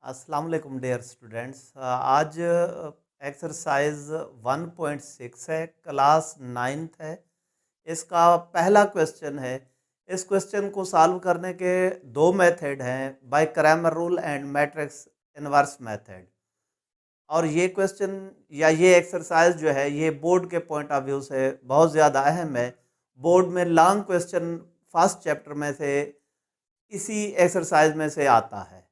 अस्सलाम वालेकुम dear students. आज एक्सरसाइज 1.6 है, क्लास नाइन्थ है। इसका पहला क्वेश्चन है। इस क्वेश्चन को सॉल्व करने के दो मेथड हैं, by Cramer rule and matrix inverse method. और ये क्वेश्चन या ये एक्सरसाइज जो है ये बोर्ड के पॉइंट ऑफ व्यू से बहुत ज़्यादा अहम है। बोर्ड में लॉन्ग क्वेश्चन फर्स्ट चैप्टर में से इसी एक्सरसाइज में से आता है।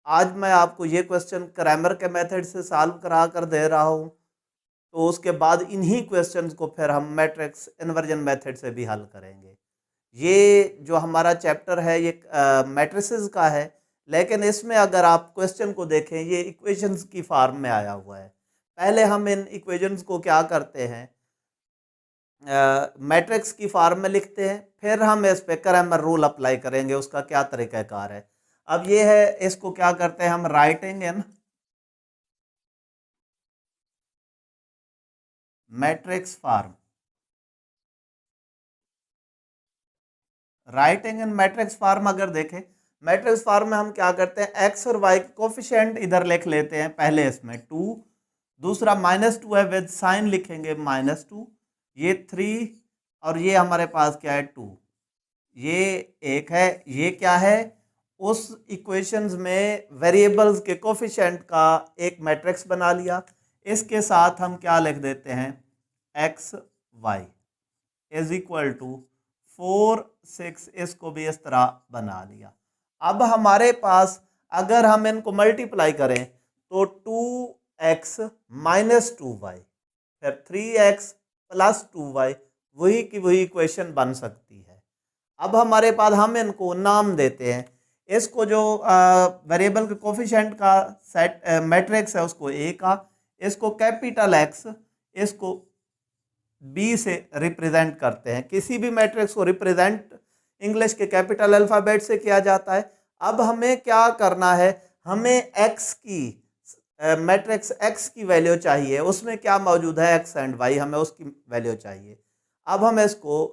आज मैं आपको ये क्वेश्चन क्रैमर के मेथड से सॉल्व करा कर दे रहा हूँ, तो उसके बाद इन्हीं क्वेश्चंस को फिर हम मैट्रिक्स इन्वर्जन मेथड से भी हल करेंगे। ये जो हमारा चैप्टर है ये मैट्रिसेस का है, लेकिन इसमें अगर आप क्वेश्चन को देखें ये इक्वेशंस की फॉर्म में आया हुआ है। पहले हम इन इक्वेशंस को क्या करते हैं, मैट्रिक्स की फॉर्म में लिखते हैं, फिर हम इस पे क्रैमर रूल अप्लाई करेंगे, उसका क्या तरीक़ाकार है। अब ये है, इसको क्या करते हैं हम, writing in matrix form. Writing in matrix form अगर देखें, मैट्रिक्स फॉर्म में हम क्या करते हैं, एक्स और वाई कोफिशिएंट इधर लिख लेते हैं। पहले इसमें 2, दूसरा -2 है, विद साइन लिखेंगे -2, ये 3 और ये हमारे पास क्या है 2, ये एक है। ये क्या है, उस इक्वेशंस में वेरिएबल्स के कोफिशिएंट का एक मैट्रिक्स बना लिया। इसके साथ हम क्या लिख देते हैं, x y is equal to 4 6, इसको भी इस तरह बना लिया। अब हमारे पास अगर हम इनको मल्टीप्लाई करें तो 2x - 2y फिर 3x + 2y वही की वही इक्वेशन बन सकती है। अब हमारे पास हम इनको नाम देते हैं। इसको जो वेरिएबल के कोफिशिएंट का सेट मैट्रिक्स है उसको ए का, इसको कैपिटल एक्स, इसको बी से रिप्रेजेंट करते हैं। किसी भी मैट्रिक्स को रिप्रेजेंट इंग्लिश के कैपिटल अल्फ़ाबेट से किया जाता है। अब हमें क्या करना है, हमें एक्स की मैट्रिक्स एक्स की वैल्यू चाहिए, उसमें क्या मौजूद है एक्स एंड वाई, हमें उसकी वैल्यू चाहिए। अब हम इसको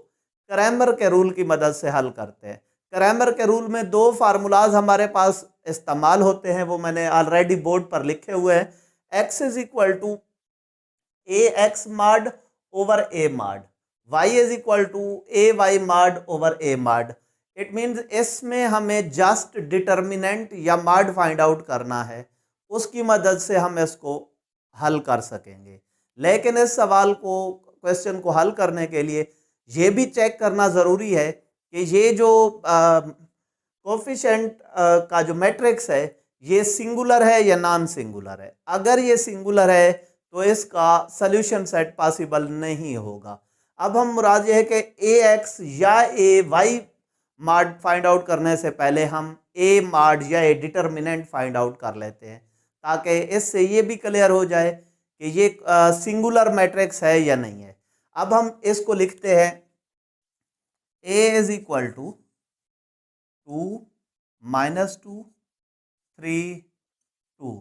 क्रैमर के रूल की मदद से हल करते हैं। क्रैमर के रूल में दो फार्मूलाज हमारे पास इस्तेमाल होते हैं, वो मैंने ऑलरेडी बोर्ड पर लिखे हुए हैं। X is equal to a x mod over a mod, y is equal to a y mod over a mod. It means इसमें हमें जस्ट डिटर्मिनेंट या माड फाइंड आउट करना है, उसकी मदद से हम इसको हल कर सकेंगे। लेकिन इस सवाल को, क्वेश्चन को हल करने के लिए ये भी चेक करना ज़रूरी है कि ये जो कोफिशिएंट का जो मैट्रिक्स है ये सिंगुलर है या नॉन सिंगुलर है। अगर ये सिंगुलर है तो इसका सॉल्यूशन सेट पॉसिबल नहीं होगा। अब हम मुराद ये है कि ए एक्स या ए वाई माड फाइंड आउट करने से पहले हम ए माड या ए डिटर्मिनेंट फाइंड आउट कर लेते हैं, ताकि इससे ये भी क्लियर हो जाए कि ये सिंगुलर मैट्रिक्स है या नहीं है। अब हम इसको लिखते हैं, ए इज इक्वल टू 2 -2 3 2।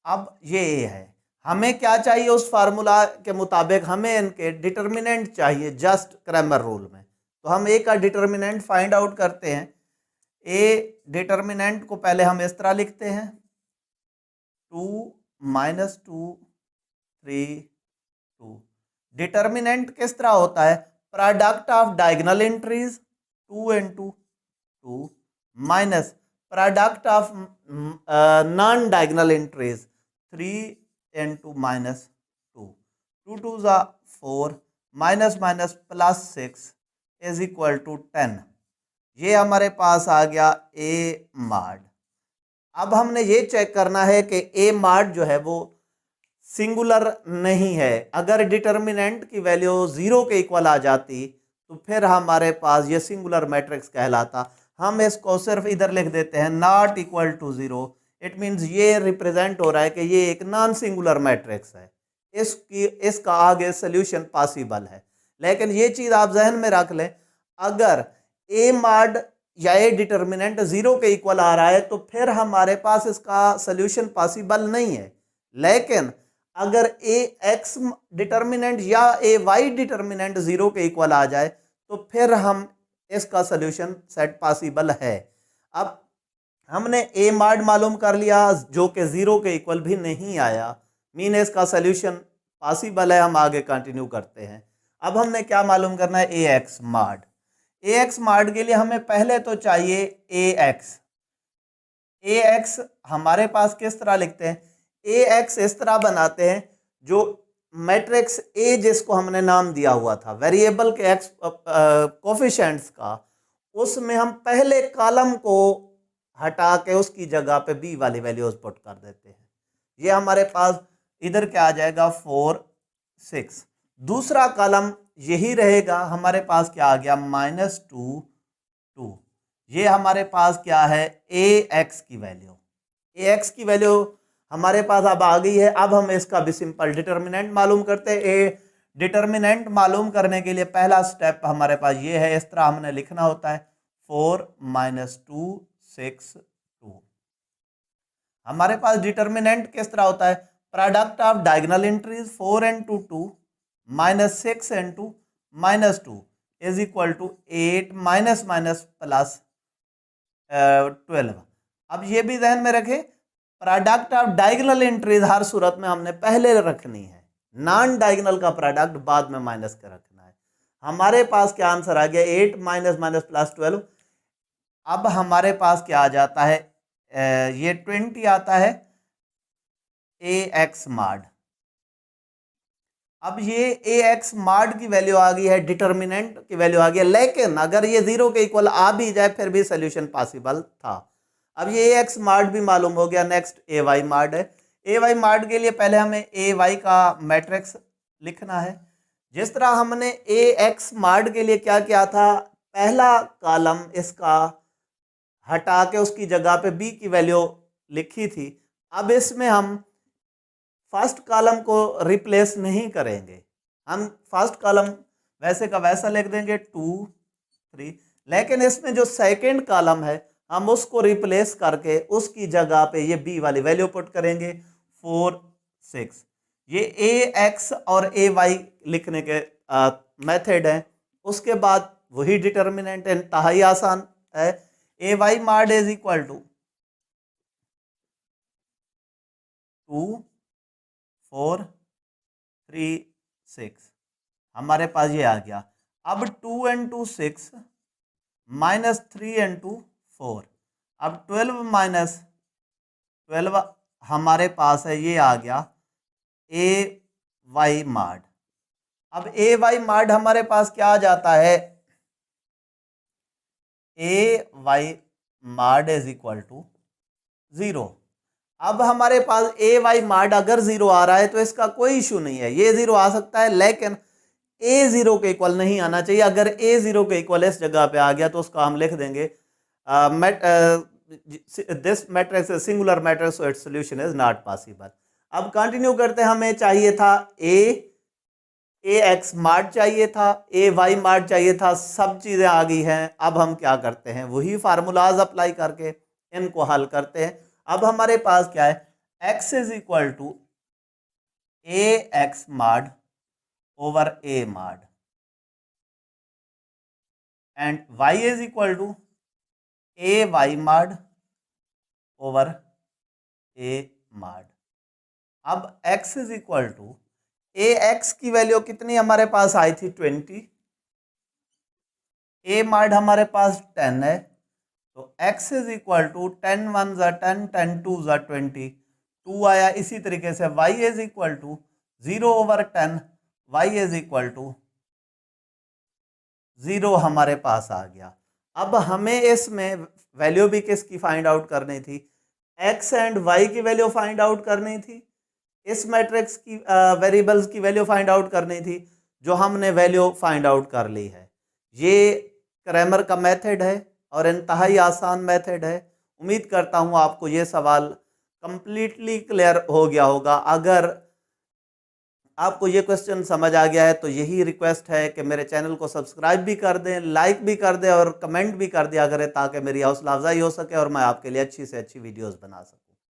अब ये ए है, हमें क्या चाहिए, उस फार्मूला के मुताबिक हमें इनके डिटर्मिनेंट चाहिए जस्ट क्रैमर रूल में। तो हम ए का डिटर्मिनेंट फाइंड आउट करते हैं। ए डिटर्मिनेंट को पहले हम इस तरह लिखते हैं, 2 -2 3 2। डिटर्मिनेंट किस तरह होता है, product of diagonal entries 2 into 2 minus product of non diagonal entries 3 into -2, 2 2 ज़ा 4, minus minus plus 6 is equal to 10। ये हमारे पास आ गया ए माड। अब हमने ये चेक करना है कि ए माड जो है वो सिंगुलर नहीं है। अगर डिटर्मिनेंट की वैल्यू 0 के इक्वल आ जाती तो फिर हमारे पास ये सिंगुलर मैट्रिक्स कहलाता। हम इसको सिर्फ इधर लिख देते हैं, not equal to 0। It means ये रिप्रेजेंट हो रहा है कि ये एक नॉन सिंगुलर मैट्रिक्स है, इसका आगे सोल्यूशन पॉसिबल है। लेकिन ये चीज़ आप जहन में रख लें, अगर ए माड या ए डिटर्मिनेंट 0 के इक्वल आ रहा है तो फिर हमारे पास इसका सोल्यूशन पॉसिबल नहीं है। लेकिन अगर ए एक्स डिटर्मिनेंट या ए वाई डिटर्मिनेंट 0 के इक्वल आ जाए तो फिर हम इसका सोल्यूशन सेट पॉसिबल है। अब हमने ए मॉड मालूम कर लिया जो कि 0 के इक्वल भी नहीं आया, मीन इसका सोल्यूशन पॉसिबल है। हम आगे कंटिन्यू करते हैं। अब हमने क्या मालूम करना है, ए एक्स मॉड। ए एक्स मॉड के लिए हमें पहले तो चाहिए ए एक्स। ए एक्स हमारे पास किस तरह लिखते हैं, ए एक्स इस तरह बनाते हैं, जो मैट्रिक्स ए जिसको हमने नाम दिया हुआ था वेरिएबल के एक्स कोफिशिएंट्स का, उसमें हम पहले कॉलम को हटा के उसकी जगह पे बी वाली वैल्यूज पुट कर देते हैं। ये हमारे पास इधर क्या आ जाएगा 4 6। दूसरा कॉलम यही रहेगा, हमारे पास क्या आ गया -2 2। ये हमारे पास क्या है ए एक्स की वैल्यू। ए एक्स की वैल्यू हमारे पास अब आ गई है। अब हम इसका भी सिंपल डिटर्मिनेंट मालूम करते हैं। ए डिटर्मिनेंट मालूम करने के लिए पहला स्टेप हमारे पास ये है, इस तरह हमने लिखना होता है 4 - 2 6 2। हमारे पास डिटर्मिनेंट किस तरह होता है, product of diagonal entries 4 × 2 -6 × -2 is equal to 8 plus 12। अब ये भी ध्यान में रखें, प्रोडक्ट ऑफ डायगोनल एंट्रीज हर सूरत में हमने पहले रखनी है, नॉन डायगोनल का प्रोडक्ट बाद में माइनस कर रखना है। हमारे पास क्या आंसर आ गया 8 - प्लस 12। अब हमारे पास क्या आ जाता है, ये 20 आता है ए एक्स मॉड। अब ये ए एक्स मॉड की वैल्यू आ गई है, डिटर्मिनेंट की वैल्यू आ गई है, लेकिन अगर ये 0 के इक्वल आ भी जाए फिर भी सोल्यूशन पॉसिबल था। अब ये ए एक्स मॉड भी मालूम हो गया। नेक्स्ट ए वाई मॉड है। ए वाई मॉड के लिए पहले हमें ए वाई का मैट्रिक्स लिखना है। जिस तरह हमने ए एक्स मॉड के लिए क्या किया था, पहला कॉलम इसका हटा के उसकी जगह पे बी की वैल्यू लिखी थी। अब इसमें हम फर्स्ट कॉलम को रिप्लेस नहीं करेंगे, हम फर्स्ट कॉलम वैसे का वैसा लिख देंगे 2 3, लेकिन इसमें जो सेकंड कॉलम है हम उसको रिप्लेस करके उसकी जगह पे ये बी वाली वैल्यू पुट करेंगे 4 6। ये ए एक्स और ए वाई लिखने के मेथड है। उसके बाद वही डिटर्मिनेंट इंतहाई आसान है। A Y mod is equal to 2 4 3 6। हमारे पास ये आ गया। अब 2 × 2 6 -3 × 4। अब 12 - 12 हमारे पास है, ये आ गया ए वाई मॉड। अब ए वाई मॉड हमारे पास क्या आ जाता है, A Y mod is equal to 0। अब हमारे पास ए वाई मॉड अगर 0 आ रहा है तो इसका कोई इशू नहीं है, ये 0 आ सकता है, लेकिन ए 0 के इक्वल नहीं आना चाहिए। अगर ए 0 के इक्वल इस जगह पे आ गया तो उसका हम लिख देंगे this matrix is singular Matrix so it's solution is not possible. अब कंटिन्यू करते हैं। हमें चाहिए था ए एक्स मॉड चाहिए था, ए वाई मॉड चाहिए था, सब चीज़ें आ गई हैं। अब हम क्या करते हैं, वही फार्मूलाज अप्लाई करके इनको हल करते हैं। अब हमारे पास क्या है, x is equal to a x mod over a mod and y is equal to a Y mod over a mod. अब x is equal to a x की वैल्यू कितनी हमारे पास आई थी 20, ए मॉड हमारे पास 10 है, तो x इज इक्वल टू 10 1 ज़ा 10 10 2 ज़ा 20 2 आया। इसी तरीके से y is equal to 0/10, y is equal to 0 हमारे पास आ गया। अब हमें इसमें वैल्यू भी किसकी फाइंड आउट करनी थी, x एंड y की वैल्यू फाइंड आउट करनी थी, इस मैट्रिक्स की वेरिएबल्स की वैल्यू फाइंड आउट करनी थी, जो हमने वैल्यू फाइंड आउट कर ली है। ये क्रैमर का मेथड है और इंतहाई आसान मेथड है। उम्मीद करता हूँ आपको ये सवाल कंप्लीटली क्लियर हो गया होगा। अगर आपको ये क्वेश्चन समझ आ गया है तो यही रिक्वेस्ट है कि मेरे चैनल को सब्सक्राइब भी कर दें, लाइक भी कर दें और कमेंट भी कर दिया करें, ताकि मेरी हौसला अफजाई हो सके और मैं आपके लिए अच्छी से अच्छी वीडियोस बना सकूँ।